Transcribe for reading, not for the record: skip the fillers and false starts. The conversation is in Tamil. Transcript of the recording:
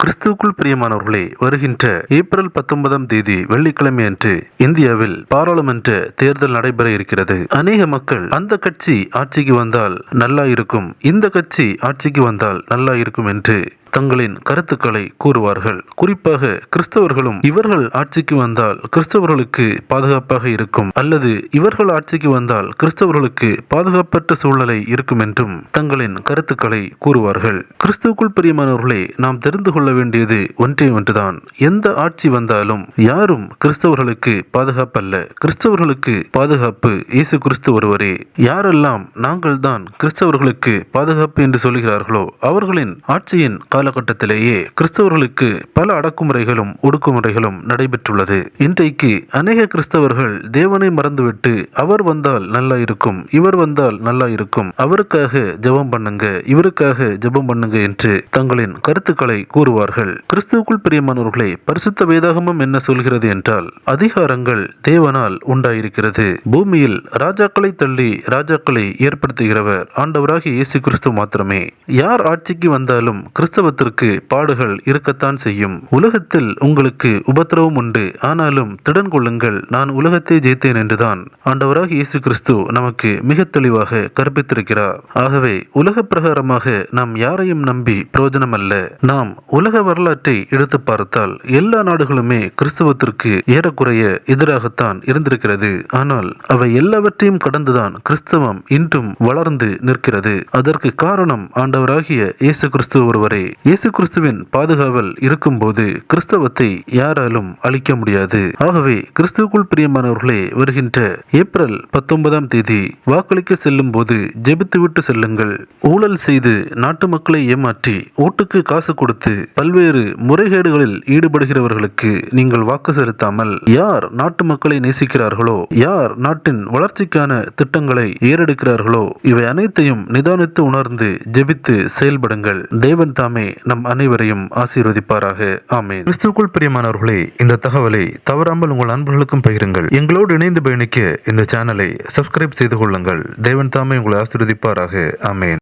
கிறிஸ்துவுக்குள் பிரியமானவர்களே, வருகின்ற ஏப்ரல் 19ஆம் தேதி வெள்ளிக்கிழமை அன்று இந்தியாவில் பாராளுமன்ற தேர்தல் நடைபெற இருக்கிறது. அநேக மக்கள் அந்த கட்சி ஆட்சிக்கு வந்தால் நல்லா இருக்கும், இந்த கட்சி ஆட்சிக்கு வந்தால் நல்லா இருக்கும் என்று தங்களின் கருத்துக்களை கூறுவார்கள். குறிப்பாக கிறிஸ்தவர்களும் இவர்கள் ஆட்சிக்கு வந்தால் கிறிஸ்தவர்களுக்கு பாதுகாப்பாக இருக்கும், அல்லது இவர்கள் ஆட்சிக்கு வந்தால் கிறிஸ்தவர்களுக்கு பாதுகாப்பற்ற சூழ்நிலை இருக்கும் என்றும் தங்களின் கருத்துக்களை கூறுவார்கள். கிறிஸ்துவுக்குள் பிரியமானவர்களே, நாம் தெரிந்து கொள்ள வேண்டியது ஒன்றே ஒன்றுதான். எந்த ஆட்சி வந்தாலும் யாரும் கிறிஸ்தவர்களுக்கு பாதுகாப்பல்ல. கிறிஸ்தவர்களுக்கு பாதுகாப்பு இயேசு கிறிஸ்து ஒருவரே. யாரெல்லாம் நாங்கள் தான் கிறிஸ்தவர்களுக்கு பாதுகாப்பு என்று சொல்கிறார்களோ அவர்களின் ஆட்சியின் காலகட்டத்திலேயே கிறிஸ்தவர்களுக்கு பல அடக்குமுறைகளும் ஒடுக்குமுறைகளும் நடைபெற்றுள்ளது. இன்றைக்கு அநேக கிறிஸ்தவர்கள் தேவனை மறந்துவிட்டு அவர் வந்தால் நல்லா இருக்கும், இவர் வந்தால் நல்லா இருக்கும், அவருக்காக ஜெபம் பண்ணுங்க, இவருக்காக ஜெபம் பண்ணுங்க என்று தங்களின் கருத்துக்களை கூறுவார்கள். கிறிஸ்துவுக்குள் பிரியமானவர்களே, பரிசுத்த வேதாகமம் என்ன சொல்கிறது என்றால், அதிகாரங்கள் தேவனால் உண்டாயிருக்கிறது. பூமியில் ராஜாக்களை தள்ளி ராஜாக்களை ஏற்படுத்துகிறவர் ஆண்டவராகிய இயேசு கிறிஸ்து மாத்திரமே. யார் ஆட்சிக்கு வந்தாலும் கிறிஸ்தவத்திற்கு பாடுகள் இருக்கத்தான் செய்யும். உலகத்தில் உங்களுக்கு உபத்திரவம் உண்டு, ஆனாலும் திடன் கொள்ளுங்கள், நான் உலகத்தை ஜெயித்தேன் என்றுதான் ஆண்டவராக இயேசு கிறிஸ்து நமக்கு மிக தெளிவாக கற்பித்திருக்கிறார். ஆகவே உலக பிரகாரமாக நாம் யாரையும் நம்பி பிரயோஜனம் அல்ல. நாம் உலக வரலாற்றை எடுத்து பார்த்தால் எல்லா நாடுகளுமே கிறிஸ்தவத்திற்கு ஏறக்குறைய எதிராகத்தான் இருந்திருக்கிறது. ஆனால் அவை எல்லாவற்றையும் கடந்துதான் கிறிஸ்தவம் இன்றும் வளர்ந்து நிற்கிறது. அதற்கு காரணம் ஆண்டவராகிய இயேசு கிறிஸ்து ஒருவரே. இயேசு கிறிஸ்துவின் பாதுகாவல் இருக்கும்போது கிறிஸ்தவத்தை யாராலும் அழிக்க முடியாது. ஆகவே கிறிஸ்துவுக்குள் பிரியமானவர்களே, வருகின்ற ஏப்ரல் 19ஆம் தேதி வாக்களிக்க செல்லும் போது ஜெபித்துவிட்டு செல்லுங்கள். ஊழல் செய்து நாட்டு மக்களை ஏமாற்றி ஓட்டுக்கு காசு கொடுத்து பல்வேறு முறைகேடுகளில் ஈடுபடுகிறவர்களுக்கு நீங்கள் வாக்கு செலுத்தாமல், யார் நாட்டு மக்களை நேசிக்கிறார்களோ, யார் நாட்டின் வளர்ச்சிக்கான திட்டங்களை ஏறெடுக்கிறார்களோ, இவை அனைத்தையும் நிதானித்து உணர்ந்து ஜெபித்து செயல்படுங்கள். தேவன் தாமே நம் அனைவரையும் ஆசீர்வதிப்பாராக. ஆமென். கிறிஸ்துவுக்குள் பிரியமானவர்களே, இந்த தகவலை தவறாமல் உங்கள் நண்பர்களுக்கும் பகிருங்கள். எங்களோடு இணைந்து பயணிக்க இந்த சேனலை சப்ஸ்கிரைப் செய்து கொள்ளுங்கள். தேவன் தாமே உங்களை ஆசீர்வதிப்பாராக. ஆமென்.